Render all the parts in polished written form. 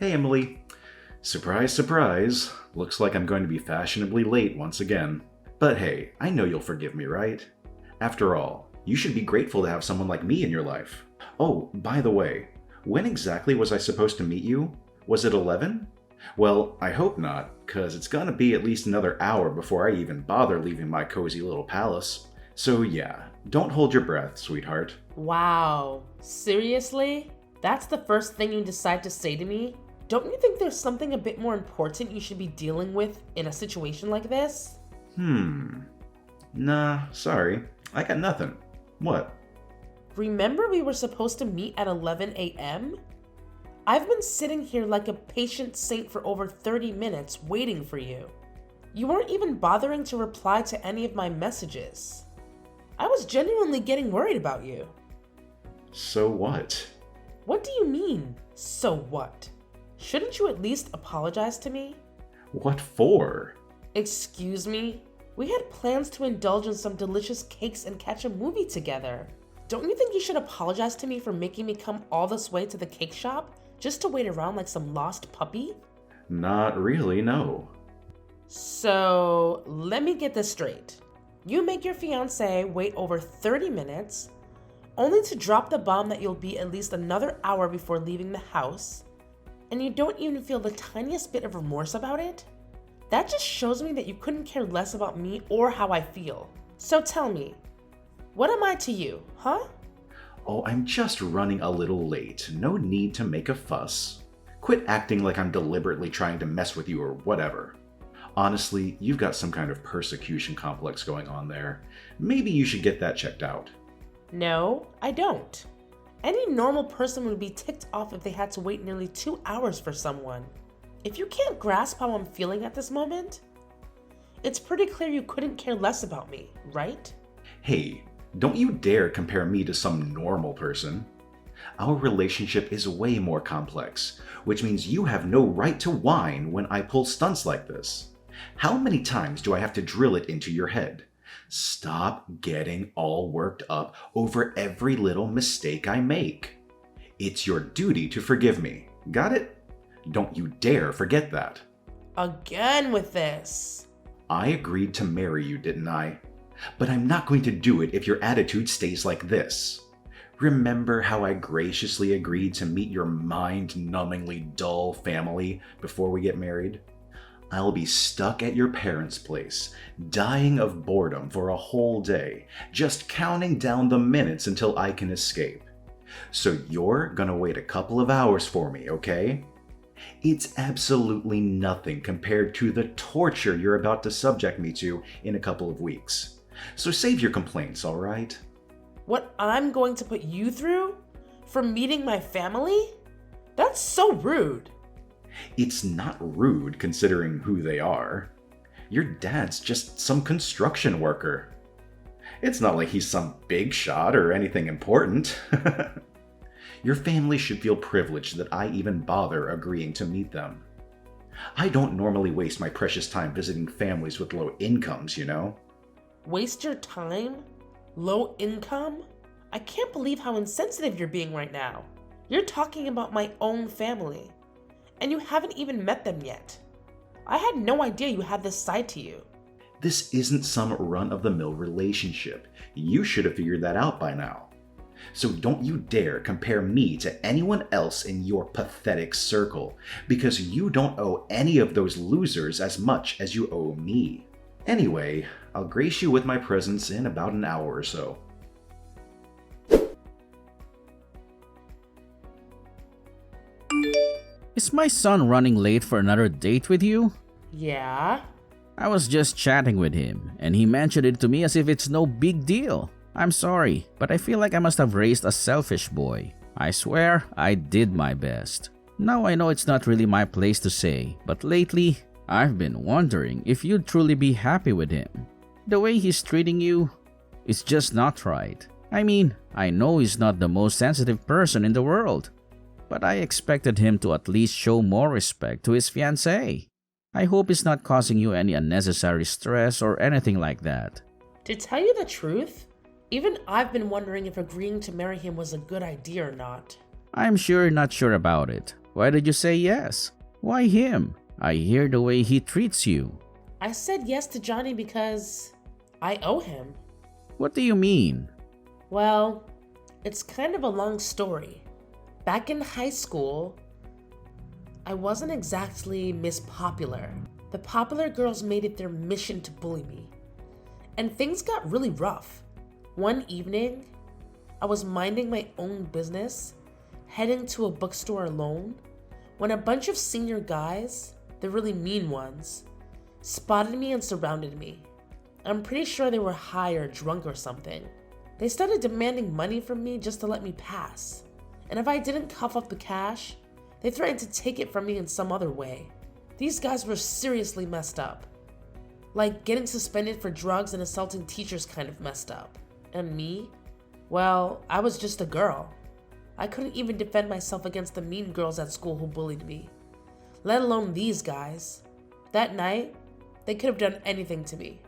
Hey Emily. Surprise, surprise. Looks like I'm going to be fashionably late once again. But hey, I know you'll forgive me, right? After all, you should be grateful to have someone like me in your life. Oh, by the way, when exactly was I supposed to meet you? Was it 11? Well, I hope not, cause it's gonna be at least another hour before I even bother leaving my cozy little palace. So yeah, don't hold your breath, sweetheart. Wow, seriously? That's the first thing you decide to say to me? Don't you think there's something a bit more important you should be dealing with in a situation like this? Nah, sorry. I got nothing. What? Remember we were supposed to meet at 11 a.m.? I've been sitting here like a patient saint for over 30 minutes waiting for you. You weren't even bothering to reply to any of my messages. I was genuinely getting worried about you. So what? What do you mean, so what? Shouldn't you at least apologize to me? What for? Excuse me? We had plans to indulge in some delicious cakes and catch a movie together. Don't you think you should apologize to me for making me come all this way to the cake shop just to wait around like some lost puppy? Not really, no. So, let me get this straight. You make your fiancé wait over 30 minutes, only to drop the bomb that you'll be at least another hour before leaving the house, and you don't even feel the tiniest bit of remorse about it? That just shows me that you couldn't care less about me or how I feel. So tell me, what am I to you, huh? Oh, I'm just running a little late. No need to make a fuss. Quit acting like I'm deliberately trying to mess with you or whatever. Honestly, you've got some kind of persecution complex going on there. Maybe you should get that checked out. No, I don't. Any normal person would be ticked off if they had to wait nearly 2 hours for someone. If you can't grasp how I'm feeling at this moment, it's pretty clear you couldn't care less about me, right? Hey, don't you dare compare me to some normal person. Our relationship is way more complex, which means you have no right to whine when I pull stunts like this. How many times do I have to drill it into your head? Stop getting all worked up over every little mistake I make. It's your duty to forgive me. Got it? Don't you dare forget that. Again with this. I agreed to marry you, didn't I? But I'm not going to do it if your attitude stays like this. Remember how I graciously agreed to meet your mind-numbingly dull family before we get married? I'll be stuck at your parents' place, dying of boredom for a whole day, just counting down the minutes until I can escape. So you're gonna wait a couple of hours for me, okay? It's absolutely nothing compared to the torture you're about to subject me to in a couple of weeks. So save your complaints, alright? What I'm going to put you through? For meeting my family? That's so rude. It's not rude considering who they are. Your dad's just some construction worker. It's not like he's some big shot or anything important. Your family should feel privileged that I even bother agreeing to meet them. I don't normally waste my precious time visiting families with low incomes, you know? Waste your time? Low income? I can't believe how insensitive you're being right now. You're talking about my own family, and you haven't even met them yet. I had no idea you had this side to you. This isn't some run-of-the-mill relationship. You should have figured that out by now. So don't you dare compare me to anyone else in your pathetic circle, because you don't owe any of those losers as much as you owe me. Anyway, I'll grace you with my presence in about an hour or so. Is my son running late for another date with you? Yeah? I was just chatting with him, and he mentioned it to me as if it's no big deal. I'm sorry, but I feel like I must have raised a selfish boy. I swear I did my best. Now I know it's not really my place to say, but lately, I've been wondering if you'd truly be happy with him. The way he's treating you is just not right. I mean, I know he's not the most sensitive person in the world, but I expected him to at least show more respect to his fiancée. I hope it's not causing you any unnecessary stress or anything like that. To tell you the truth, even I've been wondering if agreeing to marry him was a good idea or not. I'm sure you're not sure about it, Why did you say yes? Why him? I hear the way he treats you. I said yes to Johnny because I owe him. What do you mean? Well, it's kind of a long story. Back in high school, I wasn't exactly Miss Popular. The popular girls made it their mission to bully me. And things got really rough. One evening, I was minding my own business, heading to a bookstore alone, when a bunch of senior guys, the really mean ones, spotted me and surrounded me. I'm pretty sure they were high or drunk or something. They started demanding money from me just to let me pass. And if I didn't cough up the cash, they threatened to take it from me in some other way. These guys were seriously messed up. Like getting suspended for drugs and assaulting teachers kind of messed up. And me? Well, I was just a girl. I couldn't even defend myself against the mean girls at school who bullied me, let alone these guys. That night, they could have done anything to me.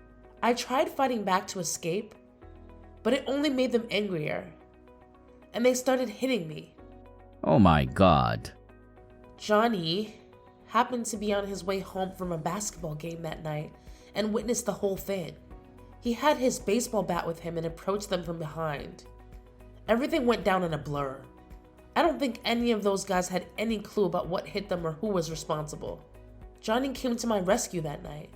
I tried fighting back to escape, but it only made them angrier. And they started hitting me. Oh my God. Johnny happened to be on his way home from a basketball game that night and witnessed the whole thing. He had his baseball bat with him and approached them from behind. Everything went down in a blur. I don't think any of those guys had any clue about what hit them or who was responsible. Johnny came to my rescue that night.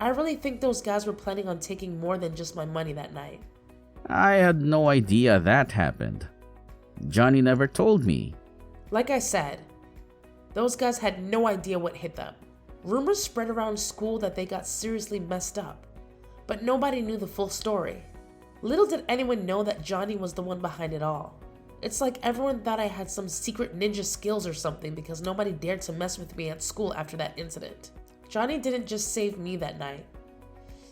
I really think those guys were planning on taking more than just my money that night. I had no idea that happened. Johnny never told me. Like I said, those guys had no idea what hit them. Rumors spread around school that they got seriously messed up, but nobody knew the full story. Little did anyone know that Johnny was the one behind it all. It's like everyone thought I had some secret ninja skills or something because nobody dared to mess with me at school after that incident. Johnny didn't just save me that night.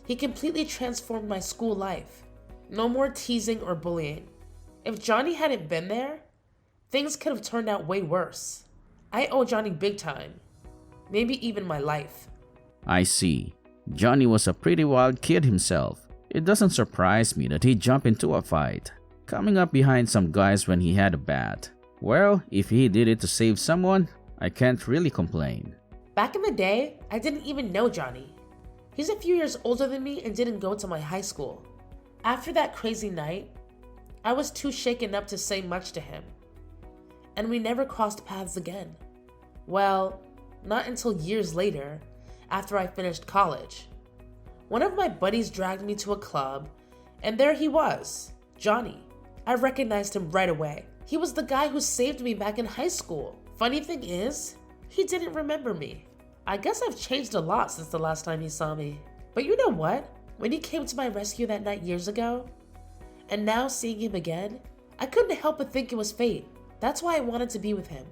He completely transformed my school life. No more teasing or bullying. If Johnny hadn't been there, things could have turned out way worse. I owe Johnny big time. Maybe even my life. I see. Johnny was a pretty wild kid himself. It doesn't surprise me that he jumped into a fight, coming up behind some guys when he had a bat. Well, if he did it to save someone, I can't really complain. Back in the day, I didn't even know Johnny. He's a few years older than me and didn't go to my high school. After that crazy night, I was too shaken up to say much to him. And we never crossed paths again. Well, not until years later, after I finished college. One of my buddies dragged me to a club, and there he was, Johnny. I recognized him right away. He was the guy who saved me back in high school. Funny thing is, he didn't remember me. I guess I've changed a lot since the last time he saw me. But you know what? When he came to my rescue that night years ago, and now seeing him again, I couldn't help but think it was fate. That's why I wanted to be with him.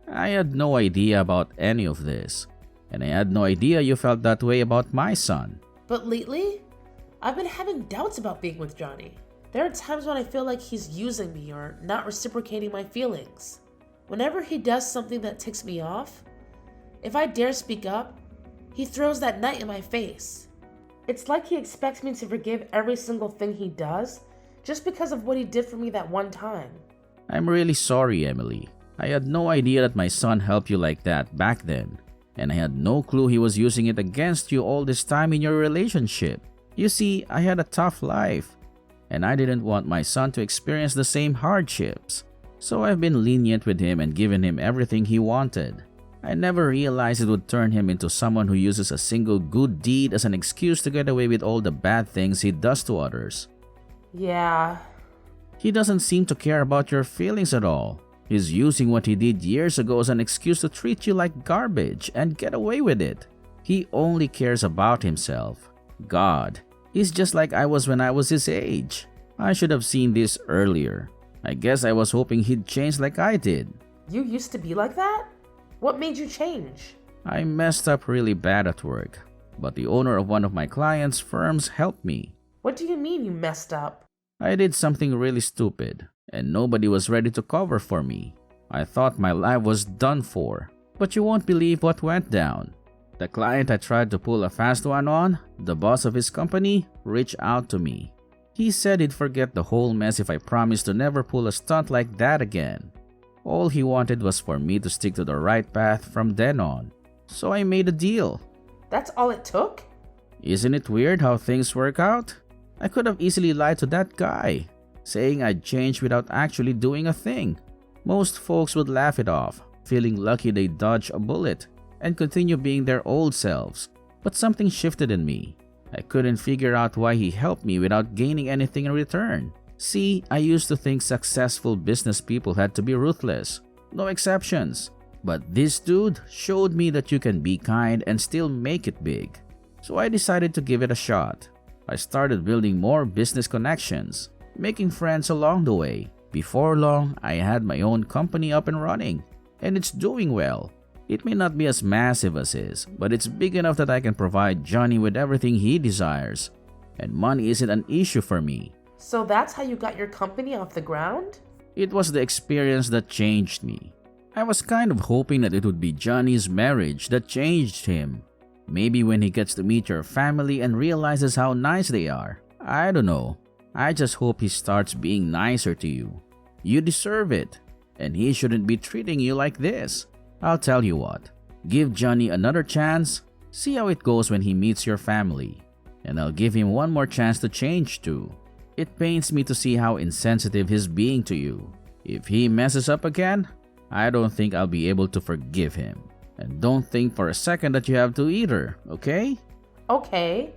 I had no idea about any of this, and I had no idea you felt that way about my son. But lately, I've been having doubts about being with Johnny. There are times when I feel like he's using me or not reciprocating my feelings. Whenever he does something that ticks me off, if I dare speak up, he throws that knight in my face. It's like he expects me to forgive every single thing he does just because of what he did for me that one time. I'm really sorry, Emily. I had no idea that my son helped you like that back then, and I had no clue he was using it against you all this time in your relationship. You see, I had a tough life, and I didn't want my son to experience the same hardships. So I've been lenient with him and given him everything he wanted. I never realized it would turn him into someone who uses a single good deed as an excuse to get away with all the bad things he does to others. Yeah. He doesn't seem to care about your feelings at all. He's using what he did years ago as an excuse to treat you like garbage and get away with it. He only cares about himself. God, he's just like I was when I was his age. I should have seen this earlier. I guess I was hoping he'd change like I did. You used to be like that? What made you change? I messed up really bad at work, but the owner of one of my clients' firms helped me. What do you mean you messed up? I did something really stupid, and nobody was ready to cover for me. I thought my life was done for, but you won't believe what went down. The client I tried to pull a fast one on, the boss of his company, reached out to me. He said he'd forget the whole mess if I promised to never pull a stunt like that again. All he wanted was for me to stick to the right path from then on. So I made a deal. That's all it took? Isn't it weird how things work out? I could have easily lied to that guy, saying I'd changed without actually doing a thing. Most folks would laugh it off, feeling lucky they dodged a bullet and continue being their old selves. But something shifted in me. I couldn't figure out why he helped me without gaining anything in return. See, I used to think successful business people had to be ruthless, no exceptions. But this dude showed me that you can be kind and still make it big. So I decided to give it a shot. I started building more business connections, making friends along the way. Before long, I had my own company up and running, and it's doing well. It may not be as massive as his, but it's big enough that I can provide Johnny with everything he desires. And money isn't an issue for me. So that's how you got your company off the ground? It was the experience that changed me. I was kind of hoping that it would be Johnny's marriage that changed him. Maybe when he gets to meet your family and realizes how nice they are. I don't know. I just hope he starts being nicer to you. You deserve it. And he shouldn't be treating you like this. I'll tell you what. Give Johnny another chance. See how it goes when he meets your family. And I'll give him one more chance to change too. It pains me to see how insensitive he's being to you. If he messes up again, I don't think I'll be able to forgive him. And don't think for a second that you have to either, okay? Okay.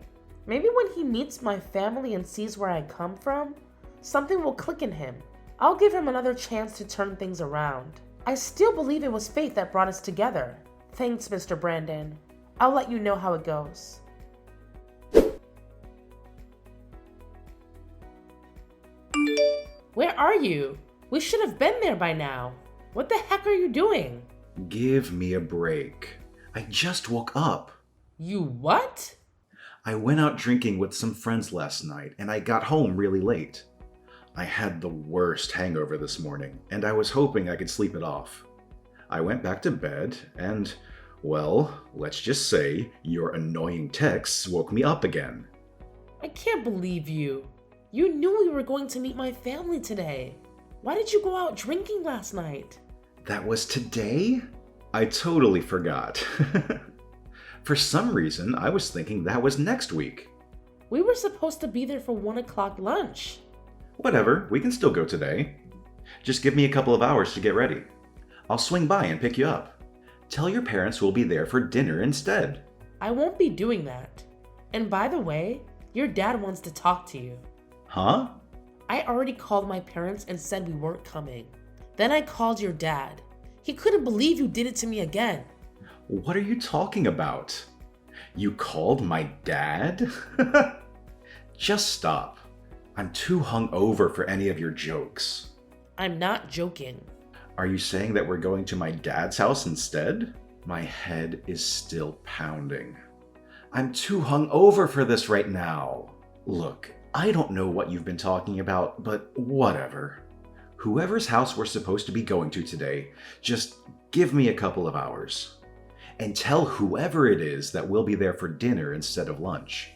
Maybe when he meets my family and sees where I come from, something will click in him. I'll give him another chance to turn things around. I still believe it was fate that brought us together. Thanks, Mr. Brandon. I'll let you know how it goes. Where are you? We should have been there by now. What the heck are you doing? Give me a break. I just woke up. You what? I went out drinking with some friends last night and I got home really late. I had the worst hangover this morning and I was hoping I could sleep it off. I went back to bed and, well, let's just say your annoying texts woke me up again. I can't believe you. You knew we were going to meet my family today. Why did you go out drinking last night? That was today? I totally forgot. For some reason, I was thinking that was next week. We were supposed to be there for 1 o'clock lunch. Whatever, we can still go today. Just give me a couple of hours to get ready. I'll swing by and pick you up. Tell your parents we'll be there for dinner instead. I won't be doing that. And by the way, your dad wants to talk to you. Huh? I already called my parents and said we weren't coming. Then I called your dad. He couldn't believe you did it to me again. What are you talking about? You called my dad? Just stop. I'm too hungover for any of your jokes. I'm not joking. Are you saying that we're going to my dad's house instead? My head is still pounding. I'm too hungover for this right now. Look, I don't know what you've been talking about, but whatever. Whoever's house we're supposed to be going to today, just give me a couple of hours. And tell whoever it is that we'll be there for dinner instead of lunch.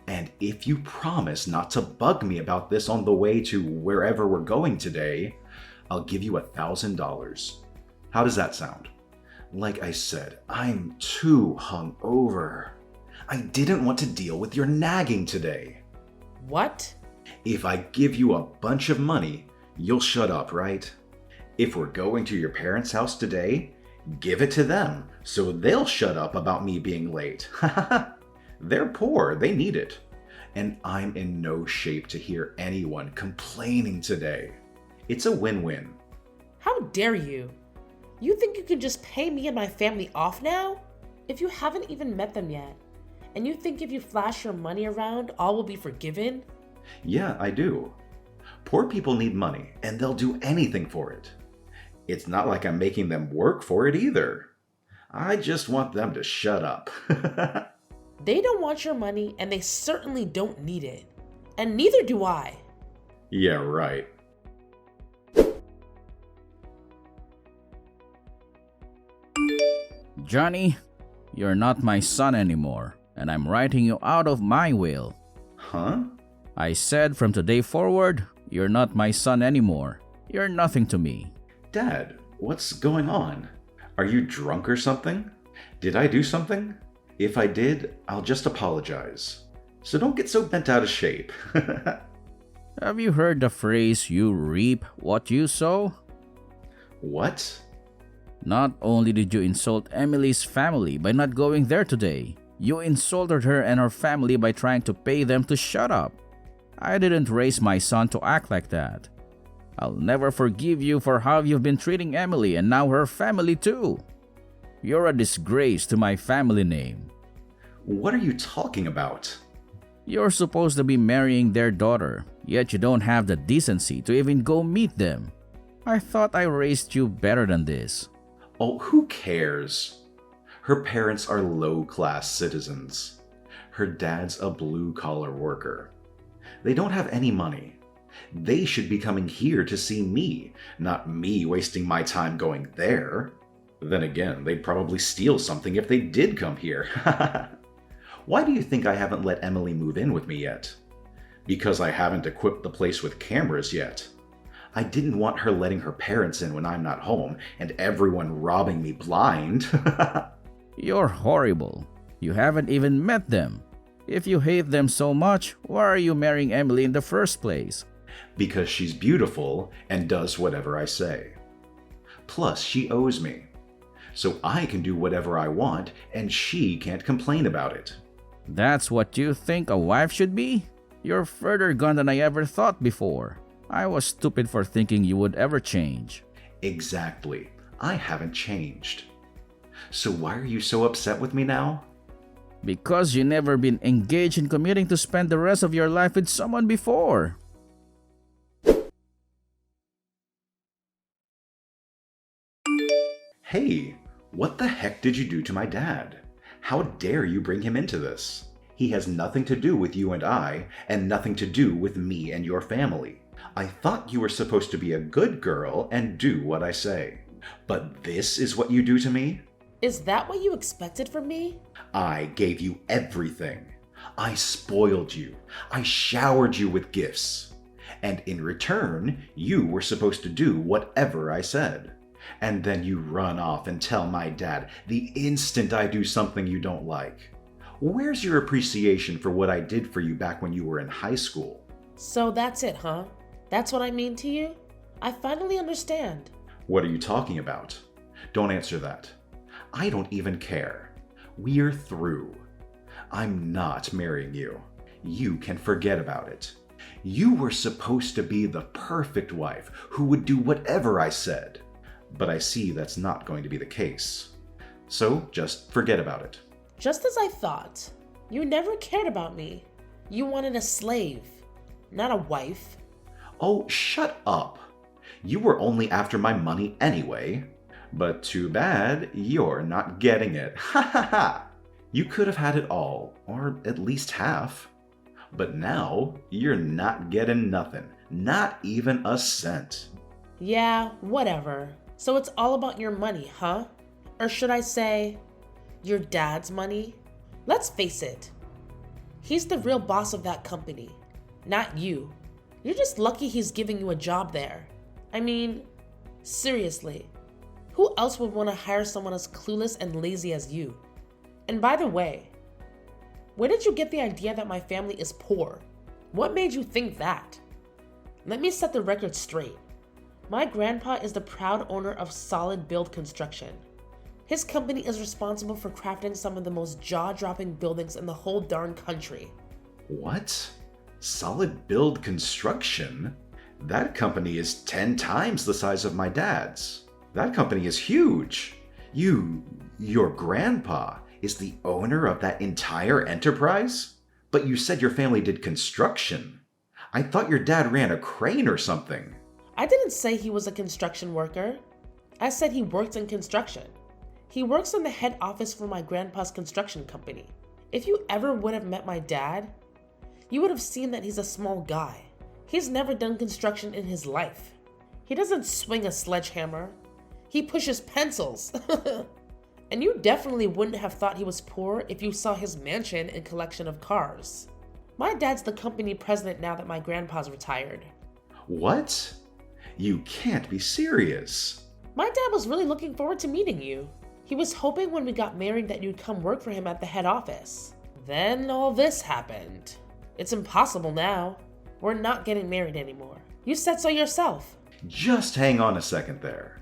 And if you promise not to bug me about this on the way to wherever we're going today, I'll give you $1,000. How does that sound? Like I said, I'm too hungover. I didn't want to deal with your nagging today. What? If I give you a bunch of money, you'll shut up, right? If we're going to your parents' house today, give it to them so they'll shut up about me being late. They're poor, they need it. And I'm in no shape to hear anyone complaining today. It's a win-win. How dare you? You think you can just pay me and my family off now? If you haven't even met them yet, and you think if you flash your money around, all will be forgiven? Yeah, I do. Poor people need money, and they'll do anything for it. It's not like I'm making them work for it either. I just want them to shut up. They don't want your money, and they certainly don't need it. And neither do I. Yeah, right. Johnny, you're not my son anymore, and I'm writing you out of my will. Huh? I said from today forward, you're not my son anymore. You're nothing to me. Dad, What's going on? Are you drunk or something? Did I do something? If I did, I'll just apologize. So don't get so bent out of shape. Have you heard the phrase, you reap what you sow? What? Not only did you insult Emily's family by not going there today, you insulted her and her family by trying to pay them to shut up. I didn't raise my son to act like that. I'll never forgive you for how you've been treating Emily and now her family too. You're a disgrace to my family name. What are you talking about? You're supposed to be marrying their daughter, yet you don't have the decency to even go meet them. I thought I raised you better than this. Oh, who cares? Her parents are low-class citizens. Her dad's a blue-collar worker. They don't have any money. They should be coming here to see me, not me wasting my time going there. Then again, they'd probably steal something if they did come here. Why do you think I haven't let Emily move in with me yet? Because I haven't equipped the place with cameras yet. I didn't want her letting her parents in when I'm not home and everyone robbing me blind. You're horrible. You haven't even met them. If you hate them so much, why are you marrying Emily in the first place? Because she's beautiful and does whatever I say. Plus, she owes me. So I can do whatever I want and she can't complain about it. That's what you think a wife should be? You're further gone than I ever thought before. I was stupid for thinking you would ever change. Exactly. I haven't changed. So why are you so upset with me now? Because you never been engaged in committing to spend the rest of your life with someone before. Hey, what the heck did you do to my dad? How dare you bring him into this? He has nothing to do with you and I, and nothing to do with me and your family. I thought you were supposed to be a good girl and do what I say. But this is what you do to me? Is that what you expected from me? I gave you everything. I spoiled you. I showered you with gifts. And in return, you were supposed to do whatever I said. And then you run off and tell my dad the instant I do something you don't like. Where's your appreciation for what I did for you back when you were in high school? So that's it, huh? That's what I mean to you? I finally understand. What are you talking about? Don't answer that. I don't even care. We're through. I'm not marrying you. You can forget about it. You were supposed to be the perfect wife who would do whatever I said. But I see that's not going to be the case. So just forget about it. Just as I thought. You never cared about me. You wanted a slave, not a wife. Oh, shut up. You were only after my money anyway. But too bad you're not getting it. Ha ha ha! You could have had it all, or at least half. But now you're not getting nothing, not even a cent. Yeah, whatever. So it's all about your money, huh? Or should I say, your dad's money? Let's face it. He's the real boss of that company, not you. You're just lucky he's giving you a job there. I mean, seriously. Who else would want to hire someone as clueless and lazy as you? And by the way, where did you get the idea that my family is poor? What made you think that? Let me set the record straight. My grandpa is the proud owner of Solid Build Construction. His company is responsible for crafting some of the most jaw-dropping buildings in the whole darn country. What? Solid Build Construction? That company is 10 times the size of my dad's. That company is huge. Your grandpa is the owner of that entire enterprise? But you said your family did construction. I thought your dad ran a crane or something. I didn't say he was a construction worker. I said he worked in construction. He works in the head office for my grandpa's construction company. If you ever would have met my dad, you would have seen that he's a small guy. He's never done construction in his life. He doesn't swing a sledgehammer. He pushes pencils. And you definitely wouldn't have thought he was poor if you saw his mansion and collection of cars. My dad's the company president now that my grandpa's retired. What? You can't be serious. My dad was really looking forward to meeting you. He was hoping when we got married that you'd come work for him at the head office. Then all this happened. It's impossible now. We're not getting married anymore. You said so yourself. Just hang on a second there.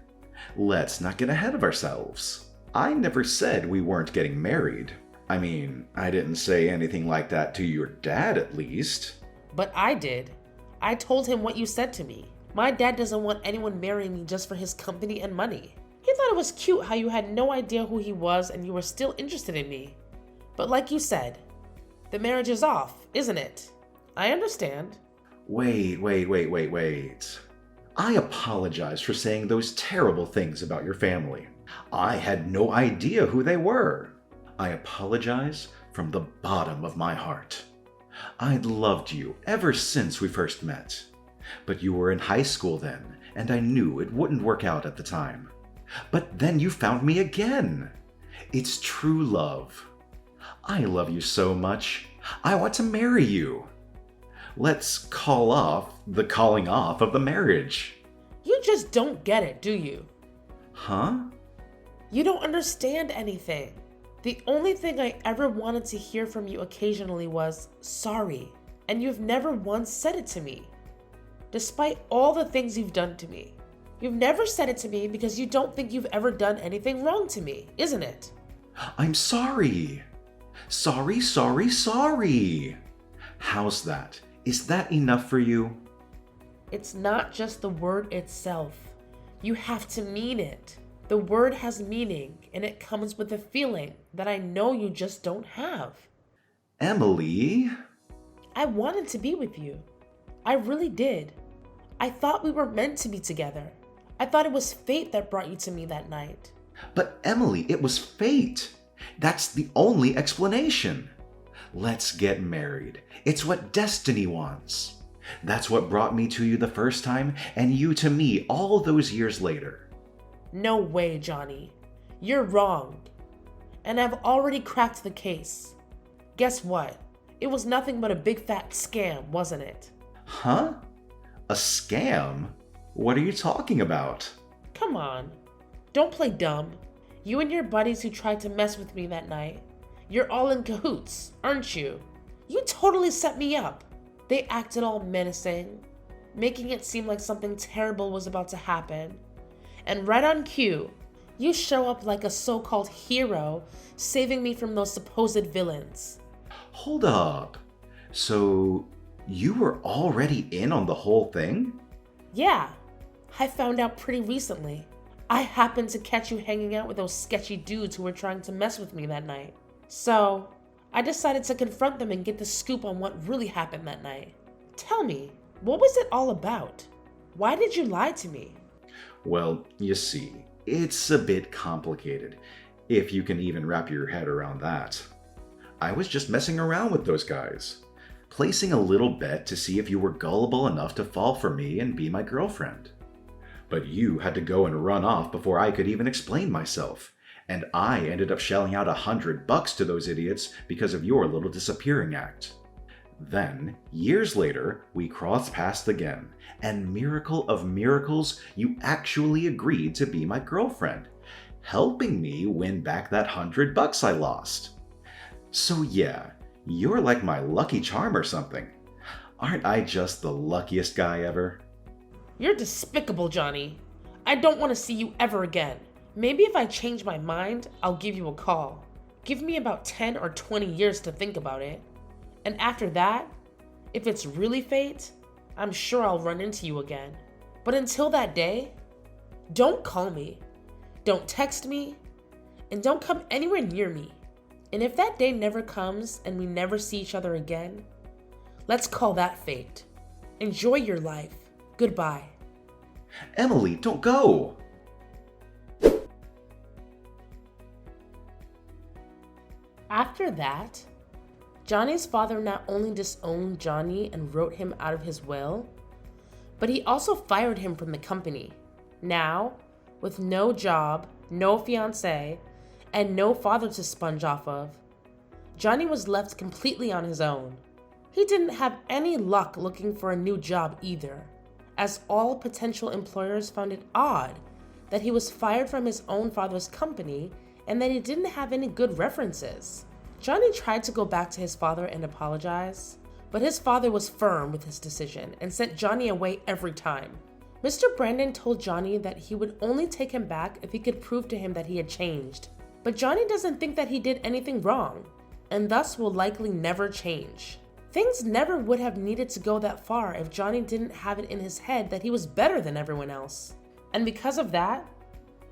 Let's not get ahead of ourselves. I never said we weren't getting married. I mean, I didn't say anything like that to your dad, at least. But I did. I told him what you said to me. My dad doesn't want anyone marrying me just for his company and money. He thought it was cute how you had no idea who he was and you were still interested in me. But like you said, the marriage is off, isn't it? I understand. Wait. I apologize for saying those terrible things about your family. I had no idea who they were. I apologize from the bottom of my heart. I'd loved you ever since we first met. But you were in high school then, and I knew it wouldn't work out at the time. But then you found me again. It's true love. I love you so much. I want to marry you. Let's call off the calling off of the marriage. You just don't get it, do you? Huh? You don't understand anything. The only thing I ever wanted to hear from you occasionally was sorry, and you've never once said it to me. Despite all the things you've done to me. You've never said it to me because you don't think you've ever done anything wrong to me, isn't it? I'm sorry. Sorry. How's that? Is that enough for you? It's not just the word itself. You have to mean it. The word has meaning, and it comes with a feeling that I know you just don't have. Emily? I wanted to be with you. I really did. I thought we were meant to be together. I thought it was fate that brought you to me that night. But Emily, it was fate. That's the only explanation. Let's get married. It's what destiny wants. That's what brought me to you the first time, and you to me all those years later. No way, Johnny. You're wrong. And I've already cracked the case. Guess what? It was nothing but a big fat scam, wasn't it? Huh? A scam? What are you talking about? Come on. Don't play dumb. You and your buddies who tried to mess with me that night, you're all in cahoots, aren't you? You totally set me up. They acted all menacing, making it seem like something terrible was about to happen. And right on cue, you show up like a so-called hero, saving me from those supposed villains. Hold up. So, you were already in on the whole thing? Yeah, I found out pretty recently. I happened to catch you hanging out with those sketchy dudes who were trying to mess with me that night. So, I decided to confront them and get the scoop on what really happened that night. Tell me, what was it all about? Why did you lie to me? Well, you see, it's a bit complicated, if you can even wrap your head around that. I was just messing around with those guys, placing a little bet to see if you were gullible enough to fall for me and be my girlfriend. But you had to go and run off before I could even explain myself, and I ended up shelling out $100 to those idiots because of your little disappearing act. Then, years later, we crossed paths again, and miracle of miracles, you actually agreed to be my girlfriend, helping me win back that $100 I lost. So yeah, you're like my lucky charm or something. Aren't I just the luckiest guy ever? You're despicable, Johnny. I don't want to see you ever again. Maybe if I change my mind, I'll give you a call. Give me about 10 or 20 years to think about it. And after that, if it's really fate, I'm sure I'll run into you again. But until that day, don't call me, don't text me, and don't come anywhere near me. And if that day never comes and we never see each other again, let's call that fate. Enjoy your life. Goodbye. Emily, don't go! After that, Johnny's father not only disowned Johnny and wrote him out of his will, but he also fired him from the company. Now, with no job, no fiancé, and no father to sponge off of, Johnny was left completely on his own. He didn't have any luck looking for a new job either, as all potential employers found it odd that he was fired from his own father's company and that he didn't have any good references. Johnny tried to go back to his father and apologize, but his father was firm with his decision and sent Johnny away every time. Mr. Brandon told Johnny that he would only take him back if he could prove to him that he had changed. But Johnny doesn't think that he did anything wrong, and thus will likely never change. Things never would have needed to go that far if Johnny didn't have it in his head that he was better than everyone else. And because of that,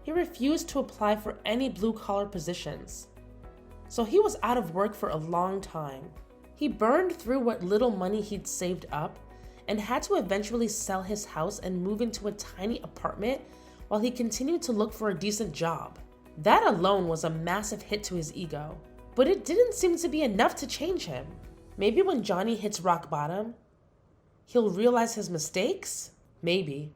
he refused to apply for any blue-collar positions. So he was out of work for a long time. He burned through what little money he'd saved up and had to eventually sell his house and move into a tiny apartment while he continued to look for a decent job. That alone was a massive hit to his ego, but it didn't seem to be enough to change him. Maybe when Johnny hits rock bottom, he'll realize his mistakes? Maybe.